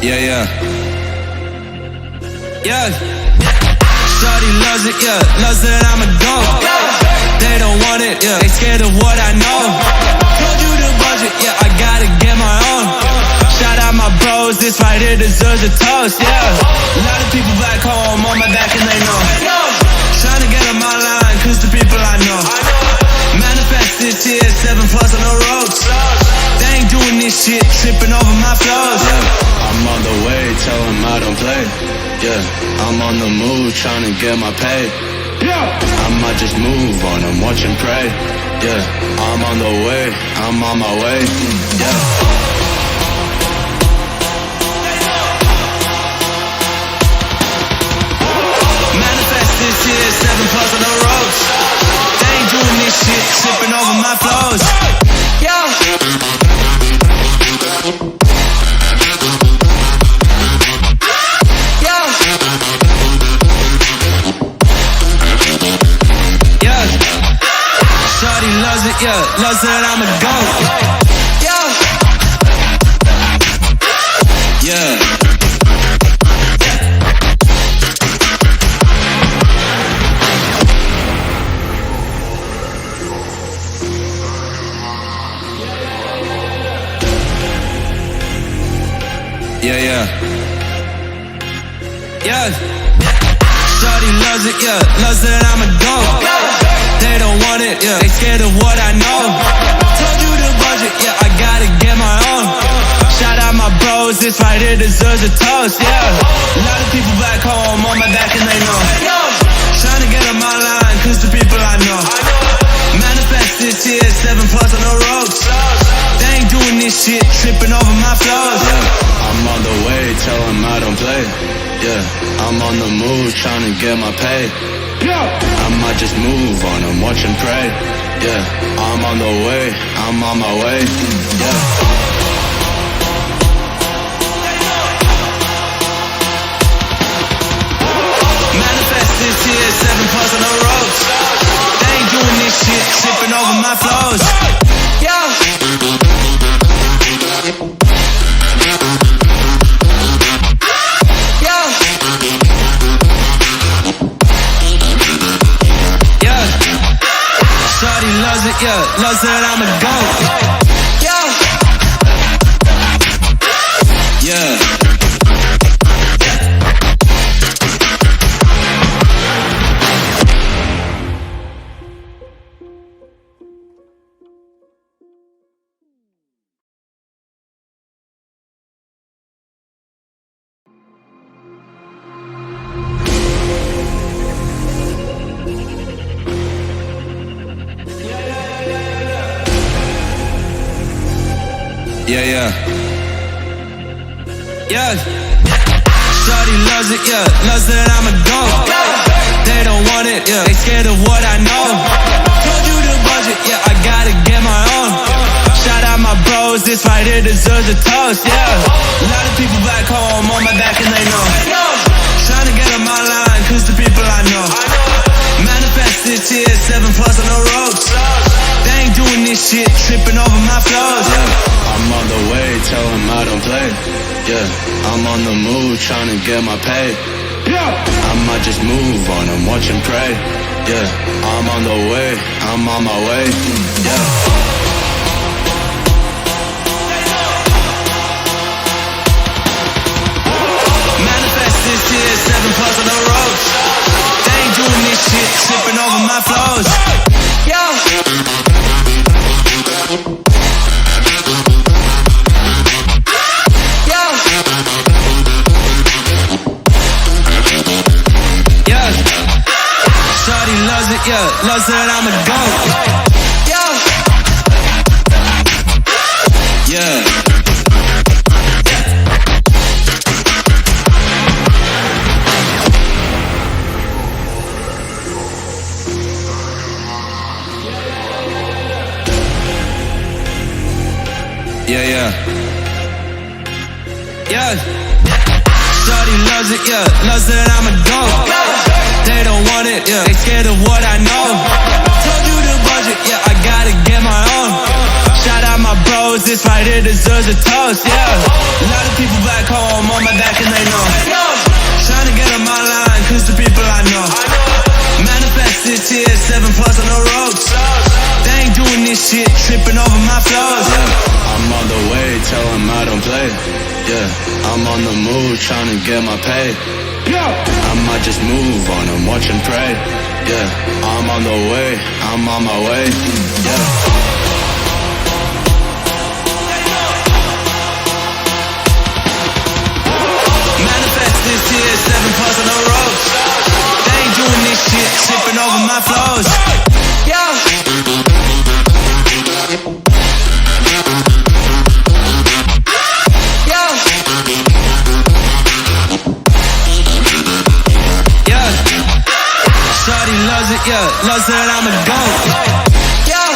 Yeah, yeah. Yeah. Shawty loves it, yeah. Loves that I'm a goat. They don't want it, yeah. They scared of what I know. Told you the budget, yeah. I gotta get my own. Shout out my bros, this right here deserves a toast, yeah. A lot of people back home on my back and they know. Tryna get on my line, cause the people I know. Manifest this year, 7+ on the ropes. They ain't doing this shit, tripping over my flows. Yeah, I'm on the way, tell them I don't play. Yeah, I'm on the move, trying to get my pay. I might just move on them, watch and pray. Yeah, I'm on the way, I'm on my way. Yeah. Manifest this year, 7+ on the ropes. They ain't doing this shit, tripping over my flows. Yeah. Shawty loves it, yeah. Loves that I'm a goat. Yeah. Yeah. Yeah, yeah. Yeah. Shawty loves it, yeah. Loves that I'm a goat. They don't want it, yeah. They scared of what I know. Told you the budget, yeah. I gotta get my own. Shout out my bros, this right here deserves a toast, yeah. A lot of people back home on my back and they know. Tryna get on my line, cause the people I know. Manifest this year, 7+ on the ropes. They ain't doing this shit, tripping over my flows. Yeah, I'm on the way, tell them I don't play. Yeah, I'm on the move, trying to get my pay. I might just move on them, watch and pray. Yeah, I'm on the way, I'm on my way. Yeah. Manifest this year, 7+ on the ropes. They ain't doing this shit, tripping over my flows. Yeah. Shawty loves it, yeah. Loves that I'm a goat. Yeah. Yeah. Yeah, yeah. Yeah. Shawty loves it, yeah. Loves that I'm a goat. They don't want it, yeah. They scared of what I know. Told you the budget, yeah. I gotta get my own. Shout out my bros, this right here deserves a toast, yeah. A lot of people back home on my back and they know. Tryna get on my line, cause the people I know. Manifest this year, 7+ on the ropes. They ain't doing this shit, tripping over my flows. Yeah, I'm on the way, tell them I don't play. Yeah, I'm on the move, trying to get my pay. I might just move on them, watch and pray. Yeah, I'm on the way, I'm on my way. Yeah. Manifest this year, 7+ on the ropes. They ain't doing this shit, tripping over my flows. Yeah. Shawty loves it, yeah. Loves that I'm a goat. Yeah. Yeah. Yeah, yeah. Yeah. Shawty loves it, yeah. Loves that I'm a goat. They don't want it, yeah. They scared of what I know. Told you the budget, yeah. I gotta get my own. Shout out my bros, this right right here deserves a toast, yeah. A lot of people back home on my back and they know. Trying to get on my line, cause the people I know. Manifested tears, 7+ on the ropes. They ain't doing this shit, tripping over my flows. Yeah, I'm on the way, tell them I don't play. Yeah, I'm on the move, trying to get my pay. I might just move on and watch and pray. Yeah, I'm on the way, I'm on my way. Yeah. Manifested tears, 7+ on the ropes. They ain't doing this shit, tripping over my flows. Yeah. Shawty loves it, yeah, loves that I'm a goat. Yeah.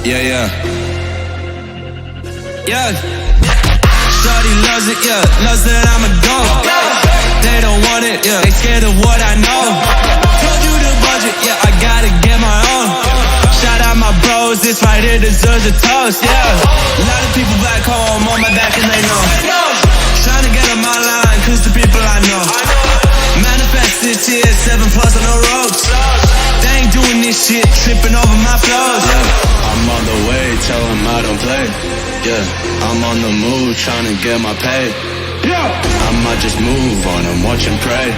Yeah, yeah. Yeah. Shawty loves it, yeah, loves that I'm a goat. They don't want it, yeah, they scared of what I know. Told you the budget, yeah, I gotta get my own. Shout out my bros, this right here deserves a toast, yeah. A lot of people back home on my back and they know. Trying to get on my line, cause the people I know. Manifested tears, 7+ on the ropes. They ain't doing this shit, tripping over my flows. Yeah, I'm on the way, tell them I don't play. Yeah, I'm on the move, trying to get my pay. I might just move on and watch and pray.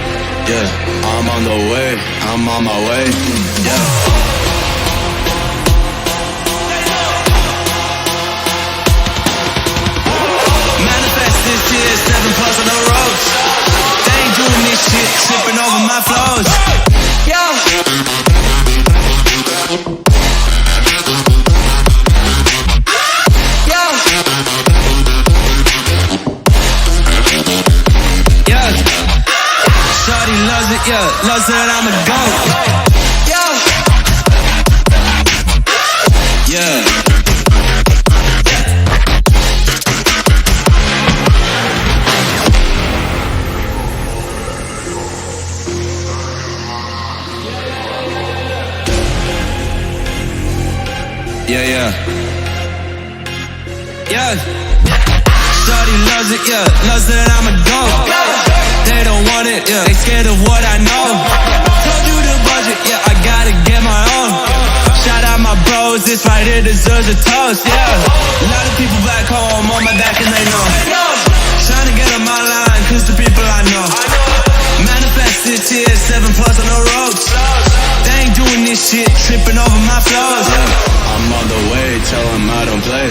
Yeah, I'm on the way, I'm on my way. Yeah. Manifested tears, 7+ on the ropes. They ain't doing this shit, tripping over my flows. Yeah. Shawty loves it, yeah, loves that I'm a goat. Yeah. Yeah, yeah. Yeah. Shawty loves it, yeah, loves that I'm a goat. They don't want it, yeah, they scared of what I know. Told you the budget, yeah, I gotta get my own. Shout out my bros, this right here deserves a toast, yeah. A lot of people back home on my back and they know. Trying to get on my line, cause the people I know. Manifested tears, 7+ on the ropes. They ain't doing this shit, tripping over my flows. Yeah, I'm on the way, tell them I don't play.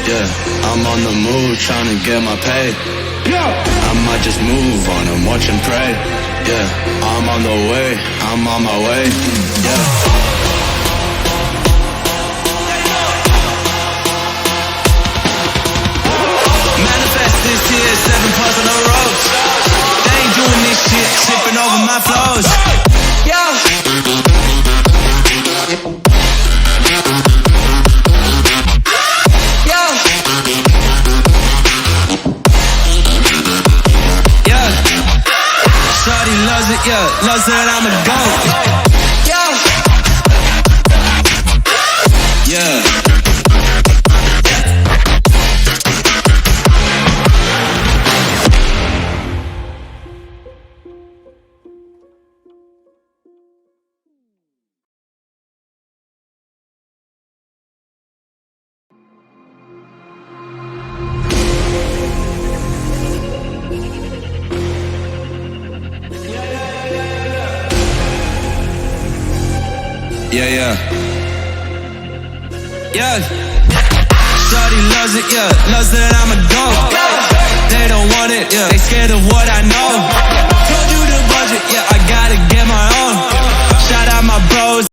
Yeah, I'm on the move, trying to get my pay. I might just move on and watch and pray. Yeah, I'm on the way, I'm on my way. Yeah. Manifested tears, 7+ on the ropes. They ain't doing this shit, tripping over my flows. Yeah. Shawty loves it, yeah, loves that I'm a goat. Yeah. Yeah, yeah. Yeah. Shawty loves it, yeah, loves that I'm a goat. They don't want it, yeah, they scared of what I know. Told you the budget, yeah, I gotta get